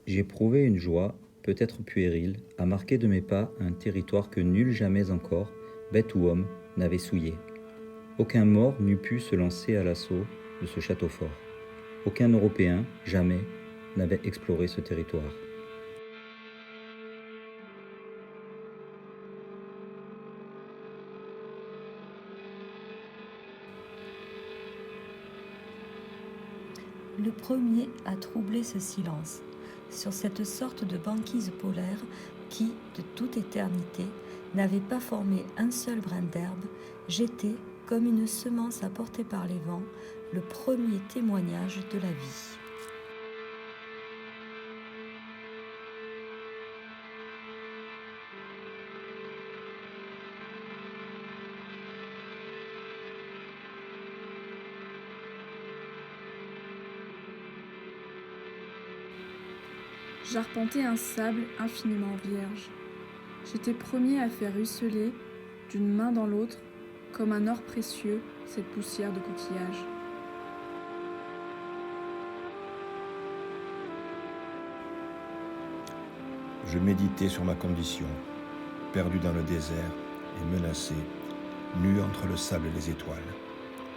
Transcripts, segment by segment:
J'éprouvais une joie, peut-être puérile, à marquer de mes pas un territoire que nul jamais encore, bête ou homme, n'avait souillé. Aucun mort n'eût pu se lancer à l'assaut de ce château fort. Aucun Européen, jamais, n'avait exploré ce territoire. Le premier a troublé ce silence, sur cette sorte de banquise polaire qui, de toute éternité, n'avait pas formé un seul brin d'herbe, j'étais, comme une semence apportée par les vents, le premier témoignage de la vie. J'arpentais un sable infiniment vierge. J'étais premier à faire ruisseler, d'une main dans l'autre, comme un or précieux, cette poussière de coquillage. Je méditais sur ma condition, perdu dans le désert et menacé, nu entre le sable et les étoiles,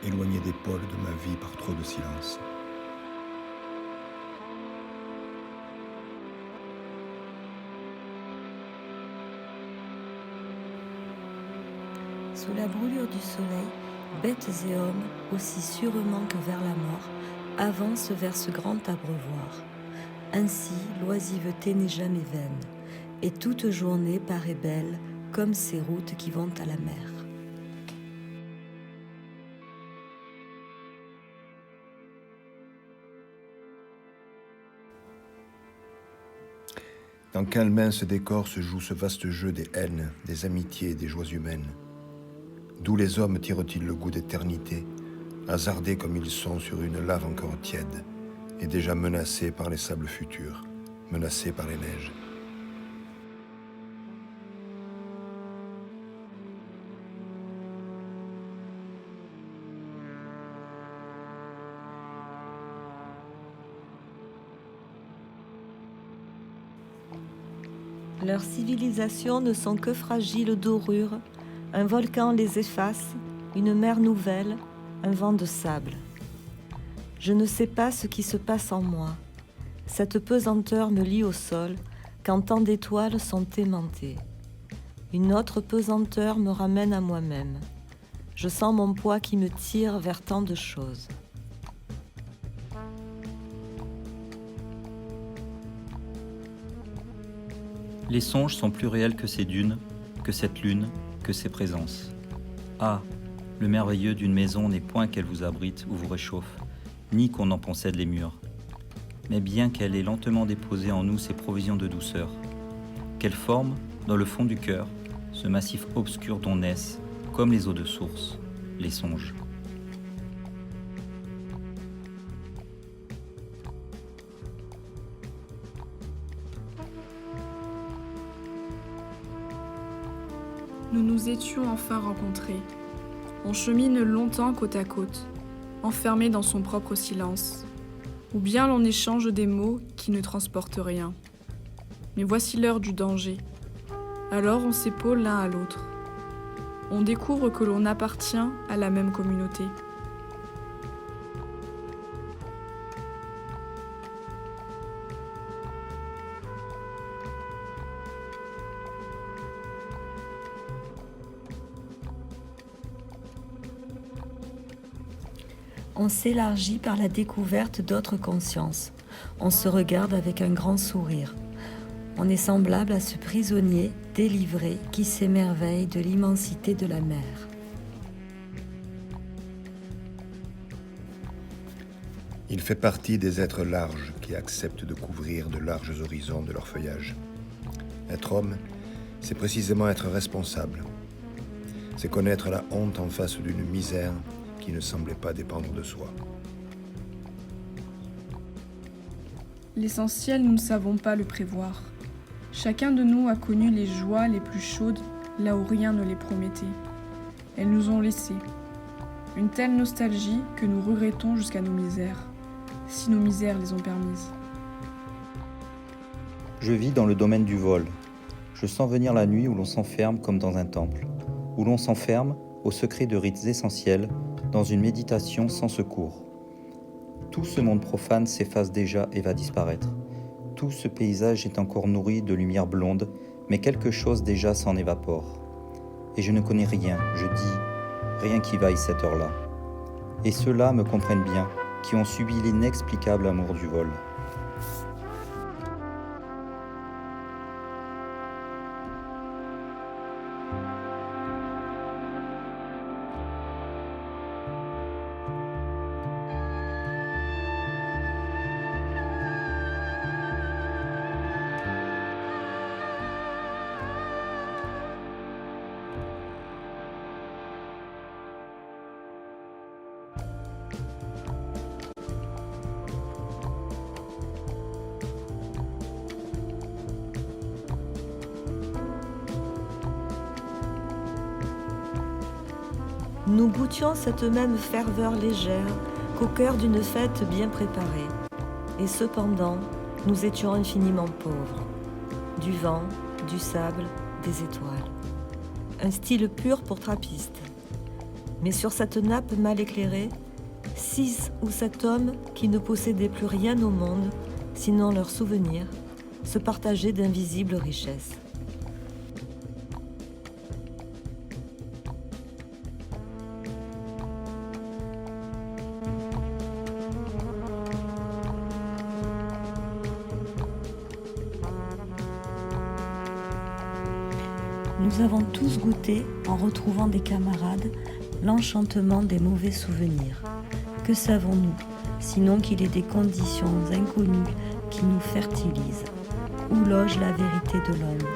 éloigné des pôles de ma vie par trop de silence. Sous la brûlure du soleil, bêtes et hommes, aussi sûrement que vers la mort, avancent vers ce grand abreuvoir. Ainsi, l'oisiveté n'est jamais vaine, et toute journée paraît belle, comme ces routes qui vont à la mer. Dans quel mince décor se joue ce vaste jeu des haines, des amitiés et des joies humaines? D'où les hommes tirent-ils le goût d'éternité, hasardés comme ils sont sur une lave encore tiède, et déjà menacés par les sables futurs, menacés par les neiges? Leurs civilisations ne sont que fragiles dorures, un volcan les efface, une mer nouvelle, un vent de sable. Je ne sais pas ce qui se passe en moi. Cette pesanteur me lie au sol quand tant d'étoiles sont aimantées. Une autre pesanteur me ramène à moi-même. Je sens mon poids qui me tire vers tant de choses. Les songes sont plus réels que ces dunes, que cette lune, que ces présences. Ah, le merveilleux d'une maison n'est point qu'elle vous abrite ou vous réchauffe, ni qu'on en possède les murs, mais bien qu'elle ait lentement déposé en nous ses provisions de douceur, qu'elle forme, dans le fond du cœur, ce massif obscur dont naissent, comme les eaux de source, les songes. Nous nous étions enfin rencontrés. On chemine longtemps côte à côte, enfermé dans son propre silence. Ou bien l'on échange des mots qui ne transportent rien. Mais voici l'heure du danger. Alors on s'épaule l'un à l'autre. On découvre que l'on appartient à la même communauté. On s'élargit par la découverte d'autres consciences. On se regarde avec un grand sourire. On est semblable à ce prisonnier délivré qui s'émerveille de l'immensité de la mer. Il fait partie des êtres larges qui acceptent de couvrir de larges horizons de leur feuillage. Être homme, c'est précisément être responsable. C'est connaître la honte en face d'une misère qui ne semblait pas dépendre de soi. L'essentiel, nous ne savons pas le prévoir. Chacun de nous a connu les joies les plus chaudes là où rien ne les promettait. Elles nous ont laissés. Une telle nostalgie que nous regrettons jusqu'à nos misères, si nos misères les ont permises. Je vis dans le domaine du vol. Je sens venir la nuit où l'on s'enferme comme dans un temple, où l'on s'enferme au secret de rites essentiels, dans une méditation sans secours. Tout ce monde profane s'efface déjà et va disparaître. Tout ce paysage est encore nourri de lumière blonde, mais quelque chose déjà s'en évapore. Et je ne connais rien, je dis, rien qui vaille cette heure-là. Et ceux-là me comprennent bien, qui ont subi l'inexplicable amour du vol. Nous goûtions cette même ferveur légère qu'au cœur d'une fête bien préparée. Et cependant, nous étions infiniment pauvres. Du vent, du sable, des étoiles. Un style pur pour trappistes. Mais sur cette nappe mal éclairée, 6 ou 7 hommes qui ne possédaient plus rien au monde, sinon leurs souvenirs, se partageaient d'invisibles richesses. Nous avons tous goûté, en retrouvant des camarades, l'enchantement des mauvais souvenirs. Que savons-nous, sinon qu'il est des conditions inconnues qui nous fertilisent, où loge la vérité de l'homme.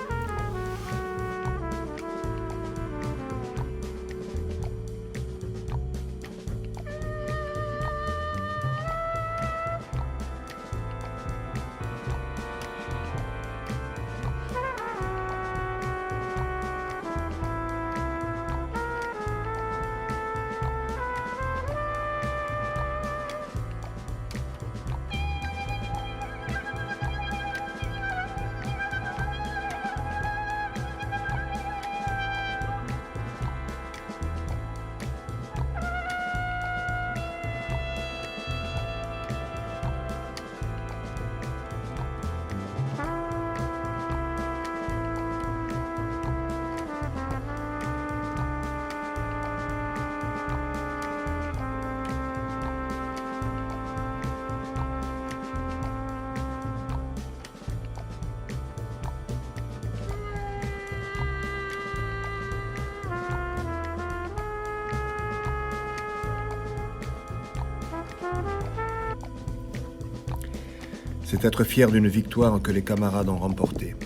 C'est être fier d'une victoire que les camarades ont remportée.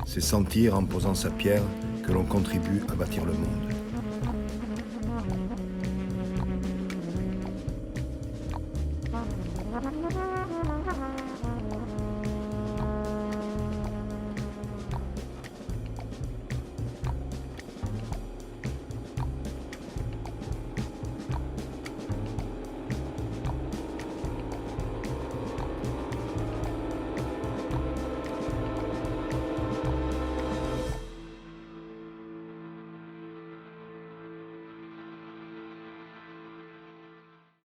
C'est sentir, en posant sa pierre, que l'on contribue à bâtir le monde.